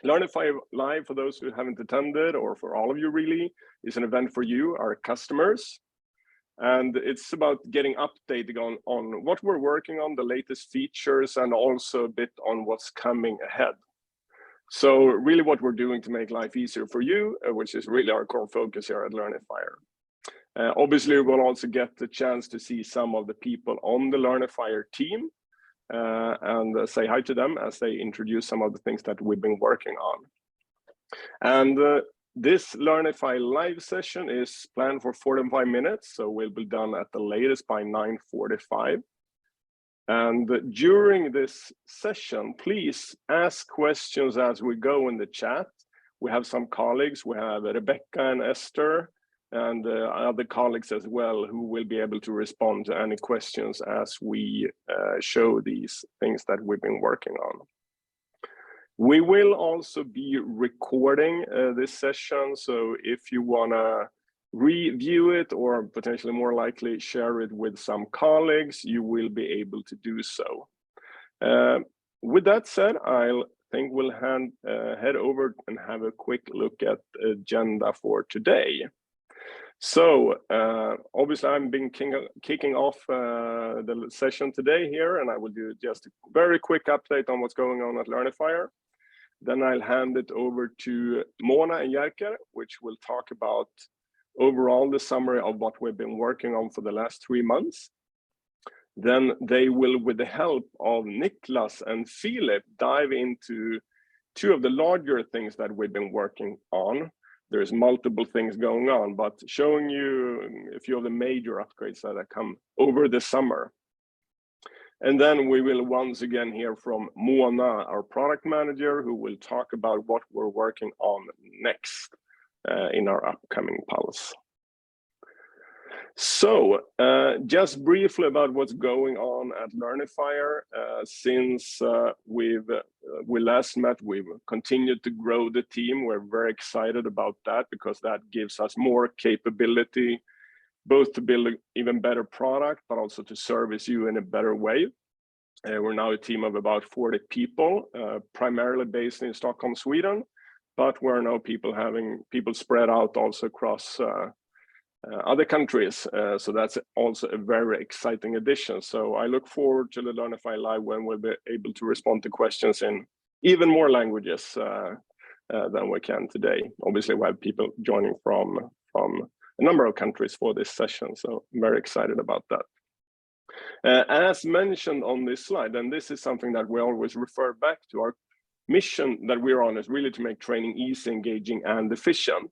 Learnifier Live, for those who haven't attended, or for all of you really, is an event for you, our customers. And it's about getting updated on what we're working on, the latest features, and also a bit on what's coming ahead. So really what we're doing to make life easier for you, which is really our core focus here at Learnifier. Obviously, we'll also get the chance to see some of the people on the Learnifier team and say hi to them as they introduce some of the things that we've been working on. And this Learnifier live session is planned for 45 minutes, so we'll be done at the latest by 9:45. And during this session, please ask questions as we go in the chat. We have some colleagues, we have Rebecca and Esther, and other colleagues as well, who will be able to respond to any questions as we show these things that we've been working on. We will also be recording this session, so if you want to review it or potentially more likely share it with some colleagues, you will be able to do so. With that said, I think we'll head over and have a quick look at the agenda for today. So obviously I'm been kicking off the session today here, and I will do just a very quick update on what's going on at Learnifier. Then I'll hand it over to Mona and Jerker, which will talk about overall the summary of what we've been working on for the last 3 months. Then they will, with the help of Niklas and Philip, dive into 2 of the larger things that we've been working on. There's multiple things going on, but showing you a few of the major upgrades that have come over the summer. And then we will once again hear from Mona, our product manager, who will talk about what we're working on next in our upcoming Pulse. So just briefly about what's going on at Learnifier. Since we last met, we've continued to grow the team. We're very excited about that because that gives us more capability, both to build an even better product, but also to service you in a better way. We're now a team of about 40 people, primarily based in Stockholm, Sweden, but we're now having people spread out also across other countries. So that's also a very exciting addition. So I look forward to the Learnifier Live when we'll be able to respond to questions in even more languages than we can today. Obviously, we have people joining from a number of countries for this session, so I'm very excited about that. As mentioned on this slide, and this is something that we always refer back to, our mission that we're on is really to make training easy, engaging, and efficient.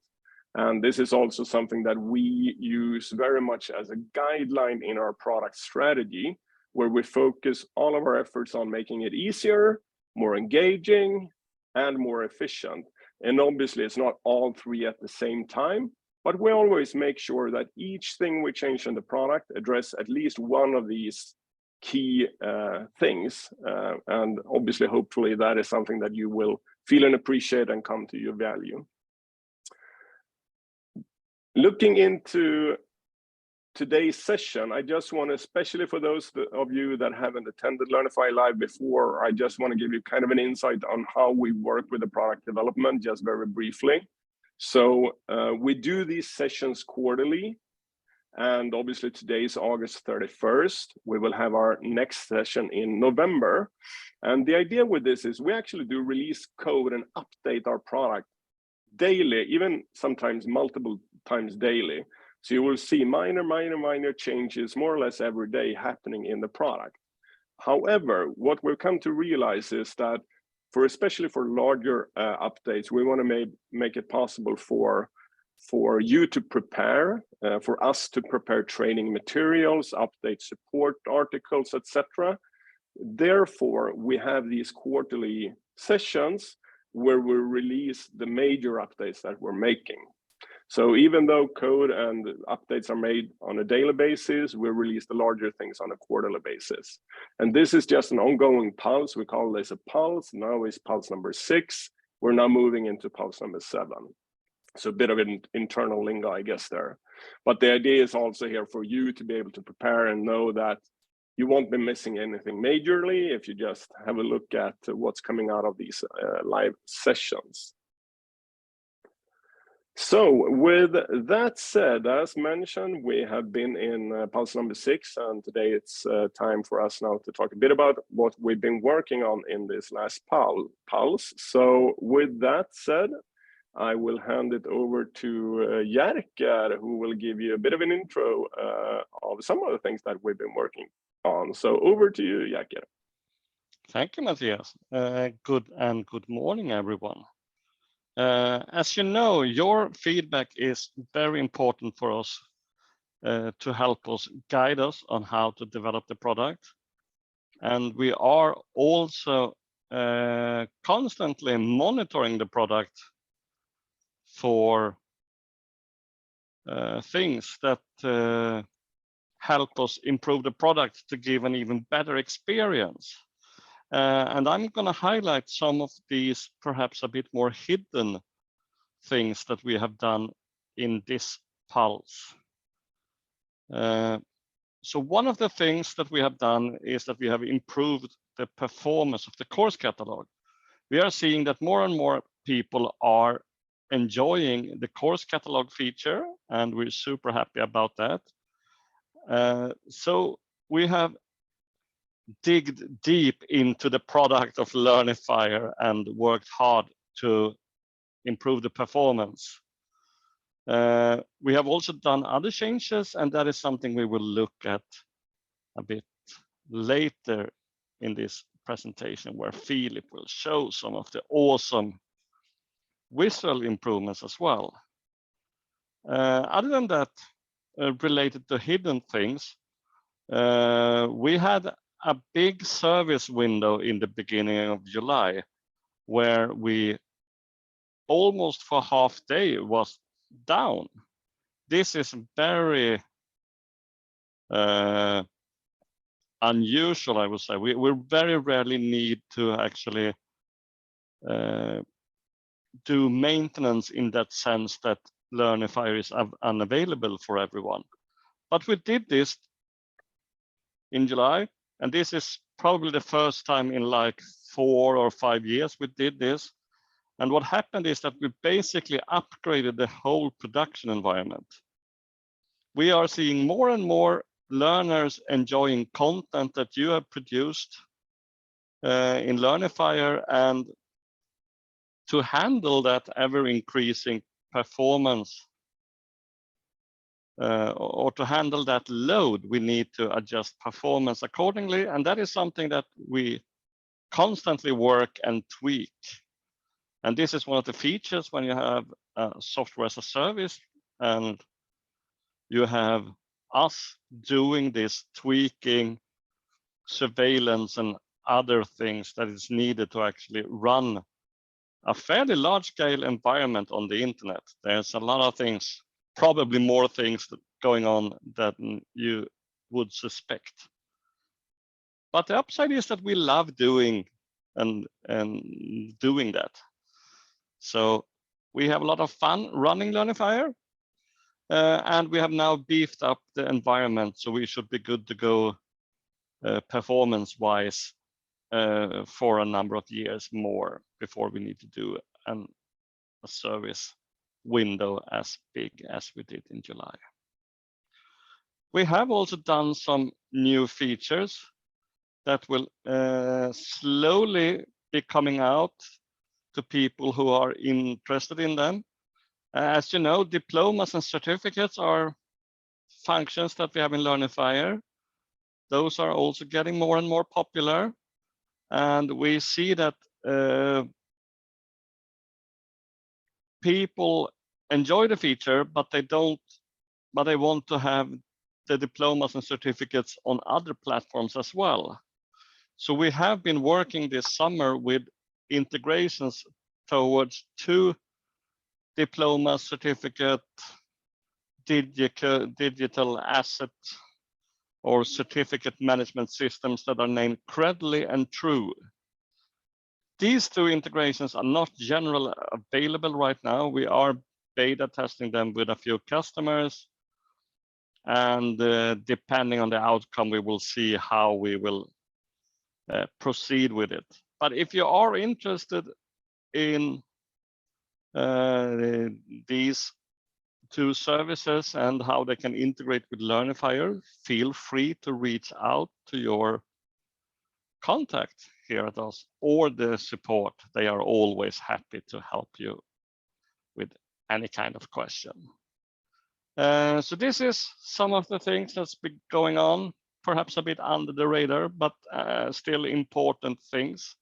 And this is also something that we use very much as a guideline in our product strategy, where we focus all of our efforts on making it easier, more engaging, and more efficient. And obviously, it's not all 3 at the same time, but we always make sure that each thing we change in the product address at least one of these key things. And obviously, hopefully, that is something that you will feel and appreciate and come to your value. Looking into today's session, I just want to, especially for those of you that haven't attended Learnifier Live before, I just want to give you kind of an insight on how we work with the product development, just very briefly. So we do these sessions quarterly, and obviously today is August 31st. We will have our next session in November. And the idea with this is we actually do release code and update our product daily, even sometimes multiple times daily. So you will see minor changes more or less every day happening in the product. However, what we've come to realize is that especially for larger updates, we want to make it possible for you to prepare, for us to prepare training materials, update support articles, etc. Therefore, we have these quarterly sessions where we release the major updates that we're making. So even though code and updates are made on a daily basis, we release the larger things on a quarterly basis. And this is just an ongoing pulse. We call this a pulse. Now it's pulse number 6. We're now moving into pulse number 7. So a bit of an internal lingo, I guess, there. But the idea is also here for you to be able to prepare and know that you won't be missing anything majorly if you just have a look at what's coming out of these live sessions. So with that said, as mentioned, we have been in pulse number 6, and today it's time for us now to talk a bit about what we've been working on in this last pulse. So with that said, I will hand it over to Jerker, who will give you a bit of an intro of some of the things that we've been working on. So over to you, Jerker. Thank you, Matthias. Good morning, everyone. As you know, your feedback is very important for us to help us guide us on how to develop the product. And we are also constantly monitoring the product for things that help us improve the product to give an even better experience. And I'm going to highlight some of these perhaps a bit more hidden things that we have done in this pulse. So one of the things that we have done is that we have improved the performance of the course catalog. We are seeing that more and more people are enjoying the course catalog feature, and we're super happy about that. So we have digged deep into the product of Learnifier and worked hard to improve the performance. We have also done other changes, and that is something we will look at a bit later in this presentation, where Philip will show some of the awesome visual improvements as well. Other than that, related to hidden things, we had a big service window in the beginning of July, where we almost for half day was down. This is very unusual, I would say. We very rarely need to actually do maintenance in that sense that Learnifier is unavailable for everyone. But we did this in July, and this is probably the first time in like 4 or 5 years we did this. And what happened is that we basically upgraded the whole production environment. We are seeing more and more learners enjoying content that you have produced in Learnifier, and to handle that ever increasing performance or to handle that load, we need to adjust performance accordingly. And that is something that we constantly work and tweak. And this is one of the features when you have software as a service, and you have us doing this tweaking, surveillance, and other things that is needed to actually run a fairly large scale environment on the internet. There's a lot of things, probably more things going on than you would suspect. But the upside is that we love doing and doing that. So we have a lot of fun running Learnifier, and we have now beefed up the environment, so we should be good to go performance-wise for a number of years more before we need to do a service window as big as we did in July. We have also done some new features that will slowly be coming out to people who are interested in them. As you know, diplomas and certificates are functions that we have in Learnifier. Those are also getting more and more popular. And we see that people enjoy the feature, but they want to have the diplomas and certificates on other platforms as well. So we have been working this summer with integrations towards 2 diploma, certificate, digital asset or certificate management systems that are named Credly and True. These 2 integrations are not generally available right now. We are beta testing them with a few customers, And depending on the outcome, we will see how we will proceed with it. But if you are interested in these two services and how they can integrate with Learnifier, feel free to reach out to your contact here at us or the support. They are always happy to help you with any kind of question. So this is some of the things that's been going on, perhaps a bit under the radar, but still important things.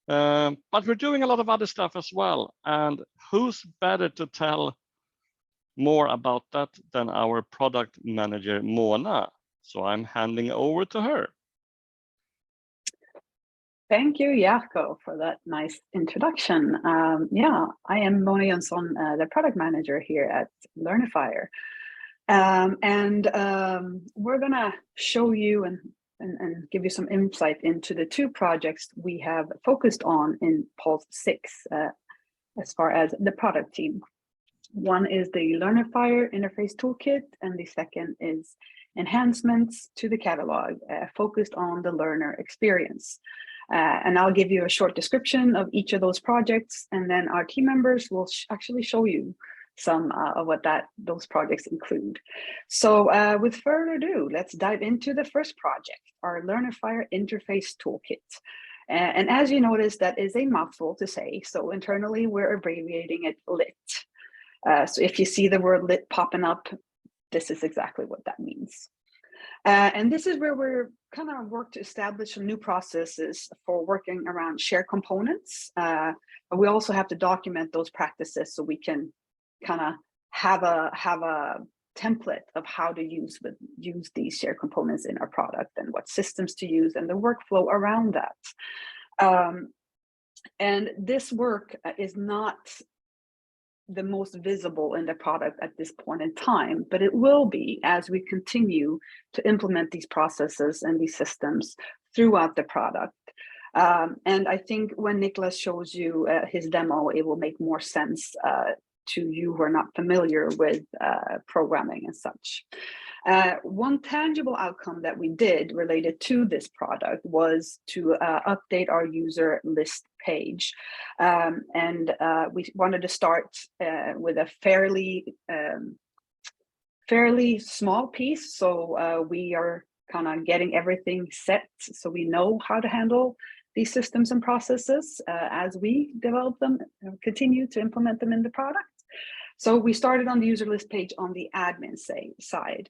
But we're doing a lot of other stuff as well. And who's better to tell more about that than our product manager, Mona? So I'm handing over to her. Thank you, Jaakko, for that nice introduction. Yeah, I am Mona Jönsson, the product manager here at Learnifier. We're gonna show you and give you some insight into the two projects we have focused on in Pulse 6 as far as the product team. One is the Learnifier interface toolkit, and the second is enhancements to the catalog focused on the learner experience. And I'll give you a short description of each of those projects, and then our team members will actually show you some of what those projects include. So with further ado, let's dive into the first project, our Learnifier interface toolkit. And as you notice, that is a mouthful to say. So internally, we're abbreviating it LIT. So if you see the word LIT popping up, this is exactly what that means. And this is where we're kind of work to establish some new processes for working around shared components. But we also have to document those practices so we can kind of have a template of how to use these shared components in our product and what systems to use and the workflow around that. And this work is not the most visible in the product at this point in time, but it will be as we continue to implement these processes and these systems throughout the product. And I think when Niklas shows you his demo, it will make more sense to you who are not familiar with programming and such. One tangible outcome that we did related to this product was to update our user list page. We wanted to start with a fairly small piece. So we are kind of getting everything set so we know how to handle these systems and processes as we develop them and continue to implement them in the product. So we started on the user list page on the admin side.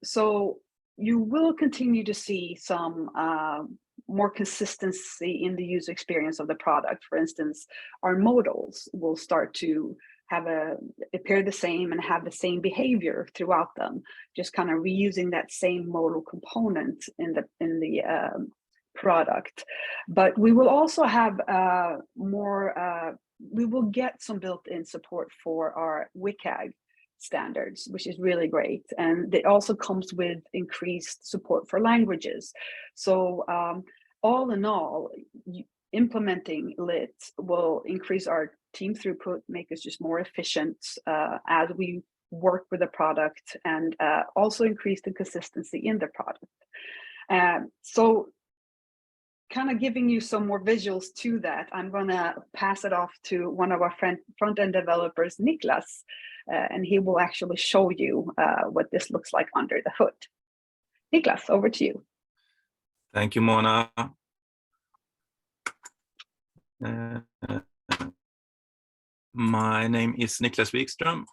So you will continue to see some more consistency in the user experience of the product. For instance, our modals will start to appear the same and have the same behavior throughout them, just kind of reusing that same modal component in the product. But we will also have we will get some built-in support for our WCAG standards, which is really great. And it also comes with increased support for languages. So all in all, implementing LIT will increase our team throughput, make us just more efficient as we work with the product, and also increase the consistency in the product. So kind of giving you some more visuals to that, I'm going to pass it off to one of our front-end developers, Niklas, and he will actually show you what this looks like under the hood. Niklas, over to you. Thank you, Mona. My name is Niklas Wikström.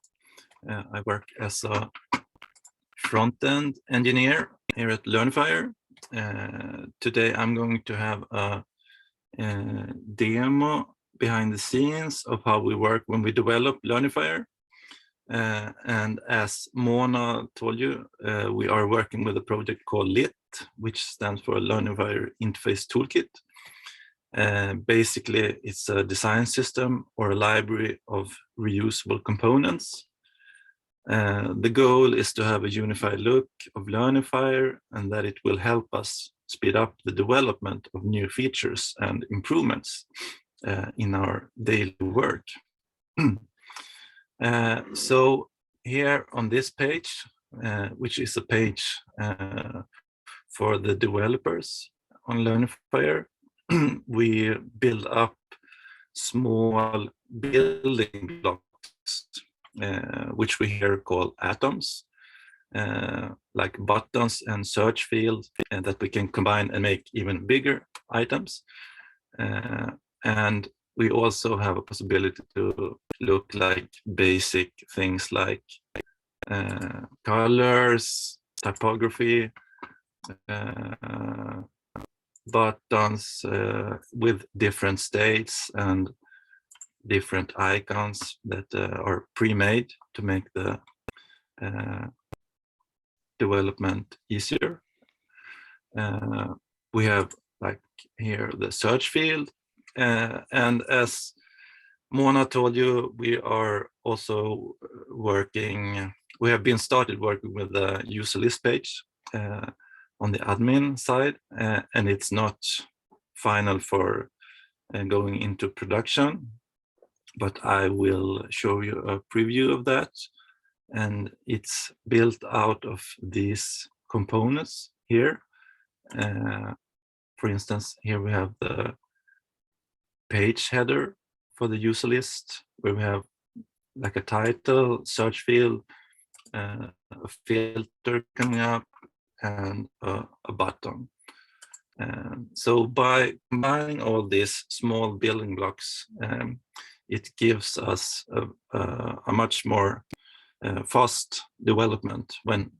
I work as a front-end engineer here at Learnifier. Today I'm going to have a demo behind the scenes of how we work when we develop Learnifier. And as Mona told you, we are working with a project called LIT, which stands for Learnifier Interface Toolkit. Basically, it's a design system or a library of reusable components. The goal is to have a unified look of Learnifier, and that it will help us speed up the development of new features and improvements in our daily work. So here on this page, which is a page for the developers on Learnifier. We build up small building blocks, which we here call atoms, like buttons and search fields, and that we can combine and make even bigger items. And we also have a possibility to look like basic things like colors, typography, buttons with different states and different icons that are pre-made to make the development easier. We have like here the search field, and as Mona told you, we are also working, we have been started working with the user list page on the admin side, and it's not final for going into production, but I will show you a preview of that. And it's built out of these components here. For instance, here we have the page header for the user list, where we have like a title, search field, a filter coming up, and a button. So by combining all these small building blocks, it gives us a much more fast development when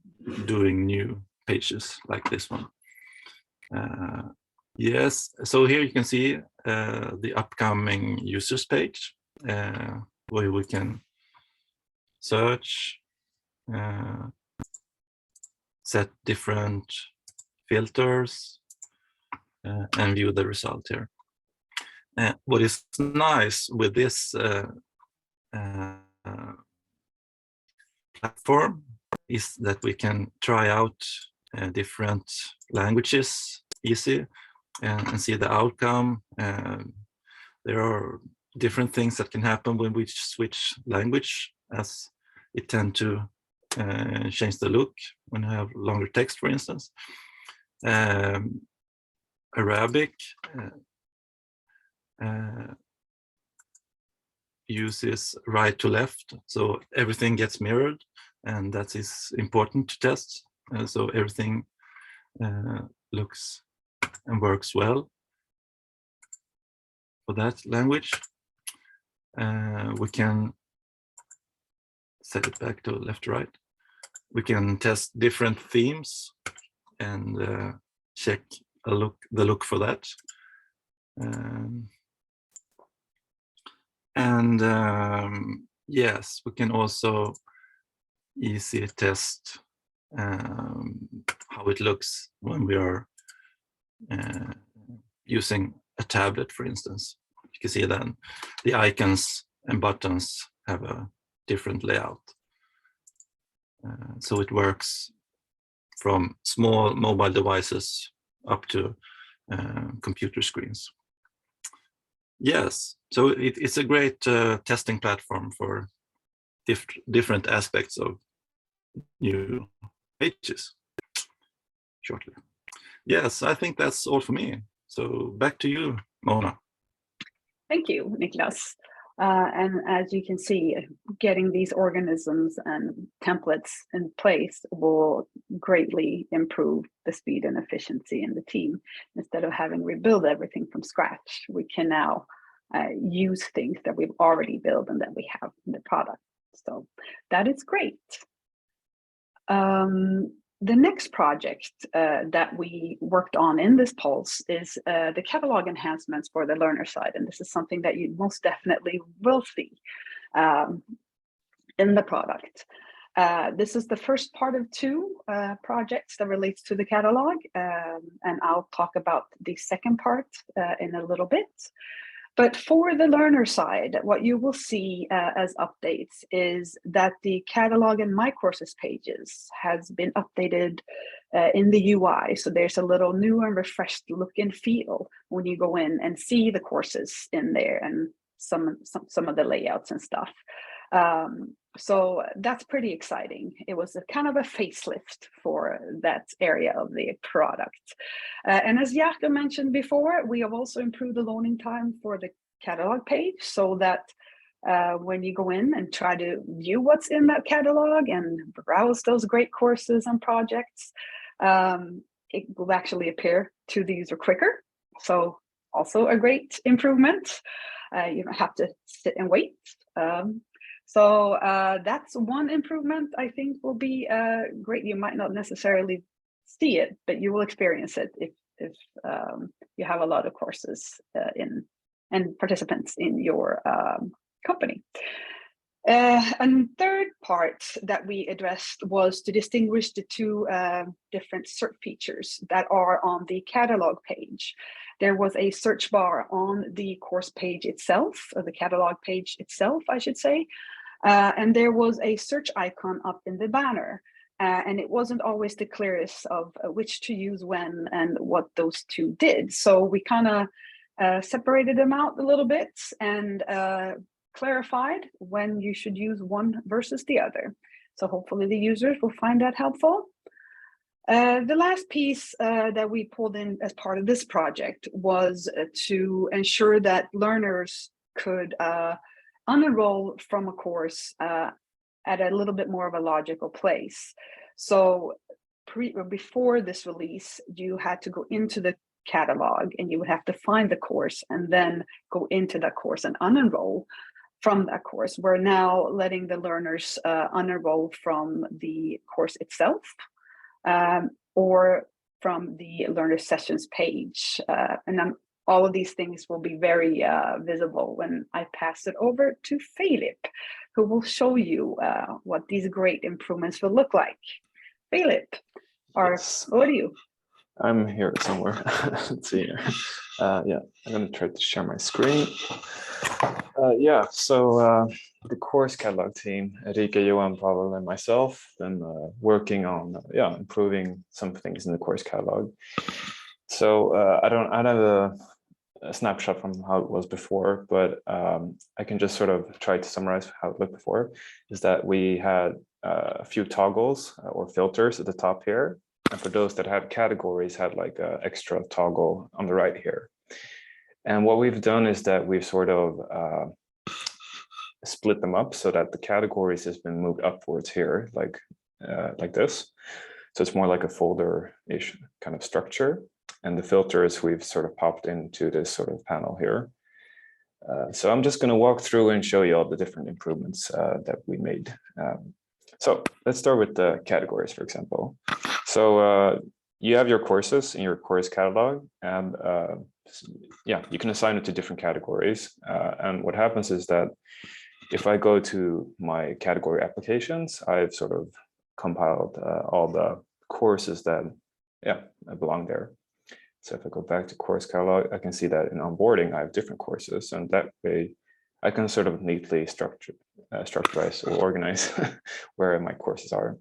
doing new pages like this one. Yes, so here you can see the upcoming users page, where we can search, set different filters, and view the result here. What is nice with this platform is that we can try out different languages easy and see the outcome. There are different things that can happen when we switch language, as it tends to change the look when you have longer text, for instance. Arabic uses right to left, so everything gets mirrored, and that is important to test. So everything looks and works well for that language. We can set it back to left to right. We can test different themes and check the look for that. Yes, we can also easily test how it looks when we are using a tablet, for instance. You can see then the icons and buttons have a different layout. So it works from small mobile devices up to computer screens. Yes, so it's a great testing platform for different aspects of new pages. Shortly. Yes, I think that's all for me. So back to you, Mona. Thank you, Niklas. And as you can see, getting these organisms and templates in place will greatly improve the speed and efficiency in the team. Instead of having rebuild everything from scratch, we can now use things that we've already built and that we have in the product. So that is great. The next project that we worked on in this pulse is the catalog enhancements for the learner side. And this is something that you most definitely will see in the product. This is the first part of two projects that relates to the catalog. And I'll talk about the second part in a little bit. But for the learner side, what you will see as updates is that the catalog and my courses pages has been updated in the UI. So there's a little new and refreshed look and feel when you go in and see the courses in there and some of the layouts and stuff. So that's pretty exciting. It was a kind of a facelift for that area of the product. And as Jakob mentioned before, we have also improved the loading time for the catalog page so that when you go in and try to view what's in that catalog and browse those great courses and projects, it will actually appear to the user quicker. So also a great improvement. You don't have to sit and wait. So that's one improvement I think will be great. You might not necessarily see it, but you will experience it if you have a lot of courses and participants in your company. And third part that we addressed was to distinguish the two different search features that are on the catalog page. There was a search bar on the course page itself, or the catalog page itself, I should say. And there was a search icon up in the banner. And it wasn't always the clearest of which to use when and what those two did. So we kind of separated them out a little bit and clarified when you should use one versus the other. So hopefully the users will find that helpful. The last piece that we pulled in as part of this project was to ensure that learners could unenroll from a course at a little bit more of a logical place. So before this release, you had to go into the catalog and you would have to find the course and then go into that course and unenroll from that course. We're now letting the learners unenroll from the course itself or from the learner sessions page. And then all of these things will be very visible when I pass it over to Philip, who will show you what these great improvements will look like. Philip, over to you. I'm here somewhere. Let's see here. Yeah, I'm going to try to share my screen. Yeah, so the course catalog team, Erika, Johan, Pavel, and myself, been working on improving some things in the course catalog. So I don't have a snapshot from how it was before, but I can just sort of try to summarize how it looked before. Is that we had a few toggles or filters at the top here, and for those that had categories, had like an extra toggle on the right here. And what we've done is that we've sort of split them up so that the categories has been moved upwards here, like this. So it's more like a folder-ish kind of structure. And the filters we've sort of popped into this sort of panel here. So I'm just going to walk through and show you all the different improvements that we made. So let's start with the categories, for example. So you have your courses in your course catalog, and you can assign it to different categories. And what happens is that if I go to my category applications, I've sort of compiled all the courses that belong there. So if I go back to course catalog, I can see that in onboarding, I have different courses, and that way I can sort of neatly structurize or organize where my courses are.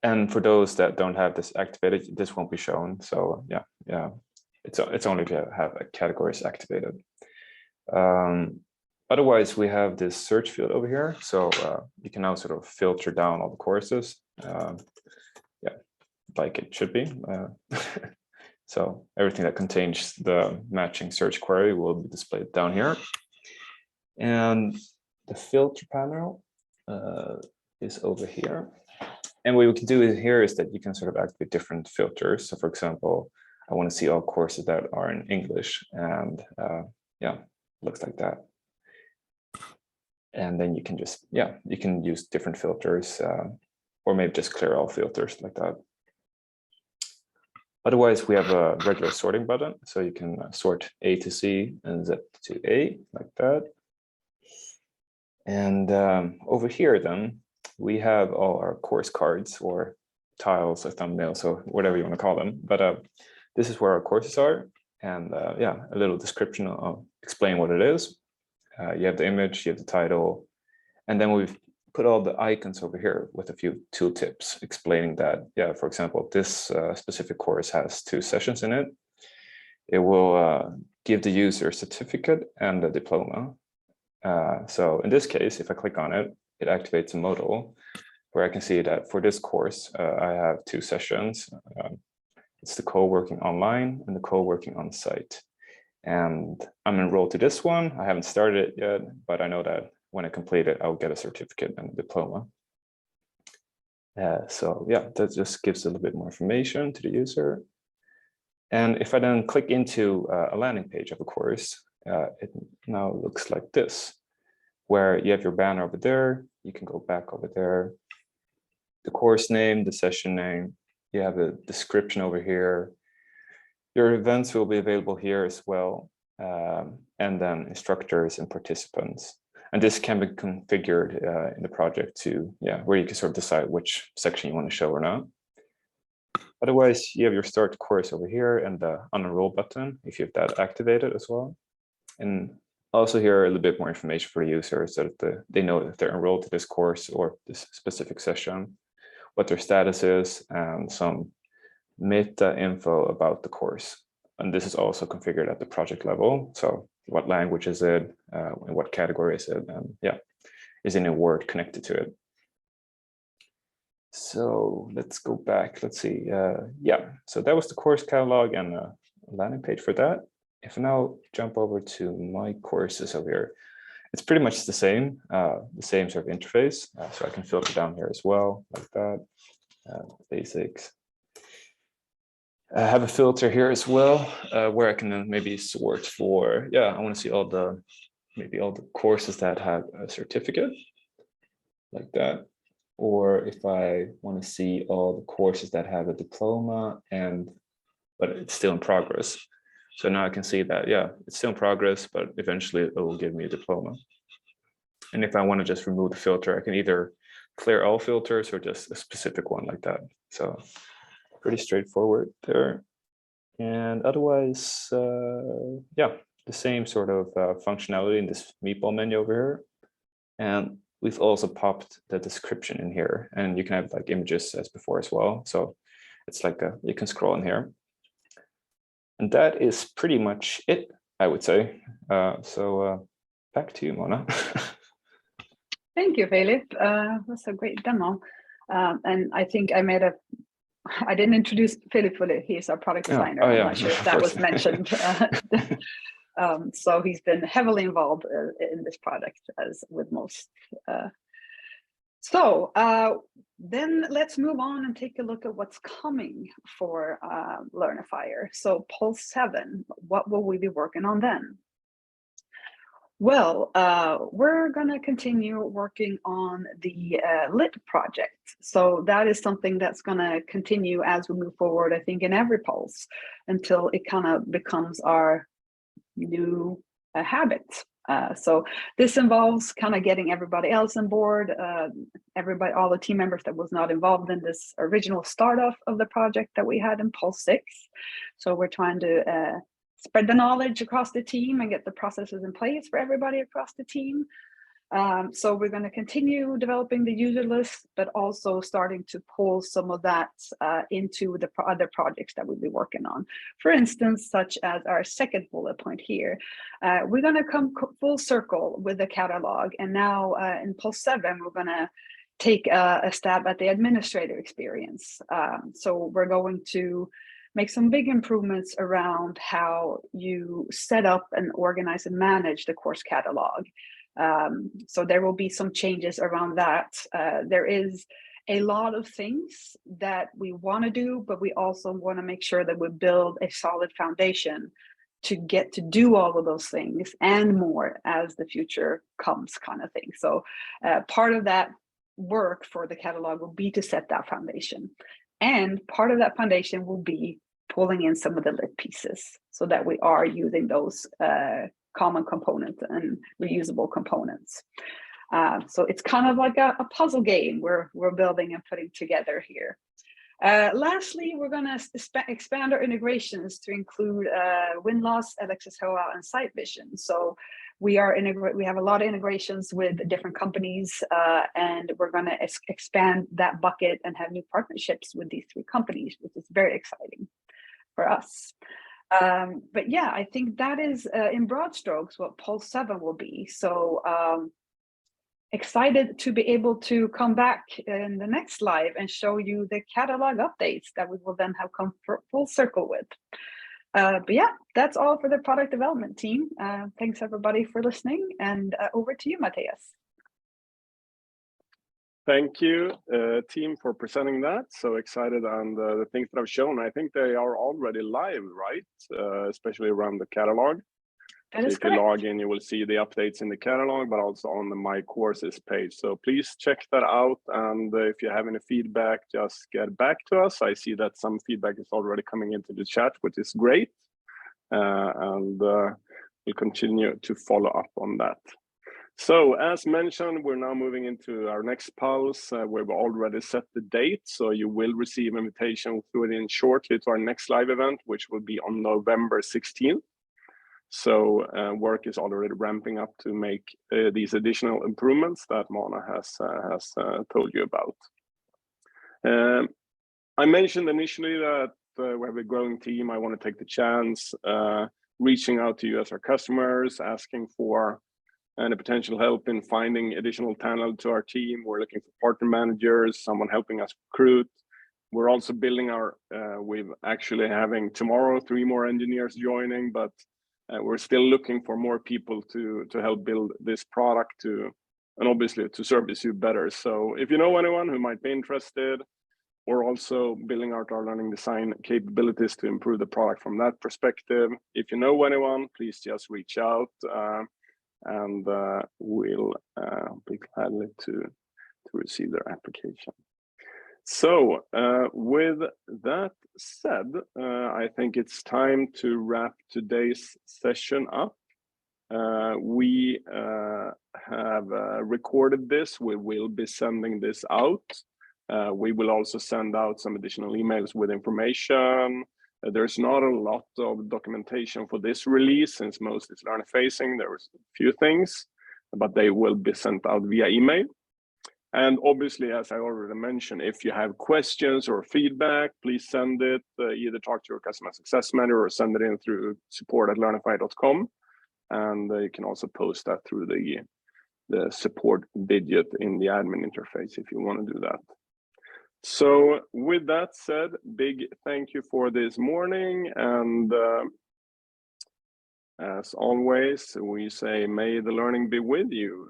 And for those that don't have this activated, this won't be shown. So it's only to have categories activated. Otherwise, we have this search field over here. So you can now sort of filter down all the courses. Like it should be. So everything that contains the matching search query will be displayed down here. And the filter panel is over here. And what we can do here is that you can sort of activate different filters. So for example, I want to see all courses that are in English, and looks like that. And then you can just, you can use different filters or maybe just clear all filters like that. Otherwise, we have a regular sorting button. So you can sort A to C and Z to A like that. And over here, then, we have all our course cards or tiles or thumbnails or whatever you want to call them. But this is where our courses are. And a little description. I'll explain what it is. You have the image, you have the title, and then we've put all the icons over here with a few tooltips explaining that, for example, this specific course has 2 sessions in it. It will give the user a certificate and a diploma. So in this case, if I click on it, it activates a modal where I can see that for this course, I have 2 sessions. It's the co-working online and the co-working on site. And I'm enrolled to this one. I haven't started it yet, but I know that when I complete it, I'll get a certificate and a diploma. So yeah, that just gives a little bit more information to the user. And if I then click into a landing page of a course, it now looks like this, where you have your banner over there. You can go back over there, the course name, the session name. You have a description over here. Your events will be available here as well. And then instructors and participants. And this can be configured in the project to, where you can sort of decide which section you want to show or not. Otherwise, you have your start course over here and the unenroll button, if you have that activated as well. And also here a little bit more information for the users so that they know if they're enrolled to this course or this specific session, what their status is, and some meta info about the course. And this is also configured at the project level. So what language is it, and what category is it, and is any word connected to it. So let's go back. Let's see. So that was the course catalog and a landing page for that. If I now jump over to my courses over here, it's pretty much the same sort of interface. So I can filter down here as well, like that. Basics. I have a filter here as well, where I can then maybe sort for, I want to see all the courses that have a certificate, like that. Or if I want to see all the courses that have a diploma but it's still in progress. So now I can see that, it's still in progress, but eventually it will give me a diploma. And if I want to just remove the filter, I can either clear all filters or just a specific one like that. So pretty straightforward there. And otherwise, the same sort of functionality in this meatball menu over here. And we've also popped the description in here, and you can have like images as before as well. So it's like you can scroll in here. And that is pretty much it, I would say. So back to you, Mona. Thank you, Philip. That's a great demo. And I think I didn't introduce Philip fully. He's our product designer. I'm not sure if that was mentioned. So he's been heavily involved in this product, as with most. Then let's move on and take a look at what's coming for Learnifier. So Pulse 7, what will we be working on then? Well, we're going to continue working on the lit project. So that is something that's going to continue as we move forward, I think, in every Pulse until it kind of becomes our new habit. So this involves kind of getting everybody else on board, all the team members that was not involved in this original start of the project that we had in Pulse 6. So we're trying to spread the knowledge across the team and get the processes in place for everybody across the team. So we're going to continue developing the user list, but also starting to pull some of that into the other projects that we'll be working on. For instance, such as our second bullet point here, we're going to come full circle with the catalog. And now in Pulse 7, we're going to take a stab at the administrator experience. So we're going to make some big improvements around how you set up and organize and manage the course catalog. So there will be some changes around that. There is a lot of things that we want to do, but we also want to make sure that we build a solid foundation to get to do all of those things and more as the future comes, kind of thing. So part of that work for the catalog will be to set that foundation. And part of that foundation will be pulling in some of the lit pieces so that we are using those common components and reusable components. So it's kind of like a puzzle game we're building and putting together here. Lastly, we're going to expand our integrations to include Winloss, LXSHOA, and Sight Vision. So we have a lot of integrations with different companies, and we're going to expand that bucket and have new partnerships with these 3 companies, which is very exciting for us. But yeah, I think that is in broad strokes what Pulse 7 will be. So excited to be able to come back in the next live and show you the catalog updates that we will then have come full circle with. But yeah, that's all for the product development team. Thanks everybody for listening, and over to you, Matthias. Thank you, team, for presenting that. So excited, and the things that I've shown, I think they are already live, right? Especially around the catalog. That so is if correct. you log in, you will see the updates in the catalog, but also on the My Courses page. So please check that out. And if you have any feedback, just get back to us. I see that some feedback is already coming into the chat, which is great. And we'll continue to follow up on that. So as mentioned, we're now moving into our next pulse. We've already set the date, so you will receive invitation through it in shortly to our next live event, which will be on November 16th. So work is already ramping up to make these additional improvements that Mona has told you about. I mentioned initially that we have a growing team. I want to take the chance reaching out to you as our customers, asking for any potential help in finding additional talent to our team. We're looking for partner managers, someone helping us recruit. We're also building our, we're actually having tomorrow 3 more engineers joining, but we're still looking for more people to help build this product and obviously to service you better. So if you know anyone who might be interested, we're also building out our learning design capabilities to improve the product from that perspective. If you know anyone, please just reach out. And we'll be glad to receive their application. So with that said, I think it's time to wrap today's session up. We have recorded this. We will be sending this out. We will also send out some additional emails with information. There's not a lot of documentation for this release since most is learner facing. There's a few things, but they will be sent out via email. And obviously, as I already mentioned, if you have questions or feedback, please send it, either talk to your customer success manager or send it in through support@learnifier.com. And you can also post that through the support widget in the admin interface if you want to do that. So with that said, big thank you for this morning. And as always, we say, may the learning be with you.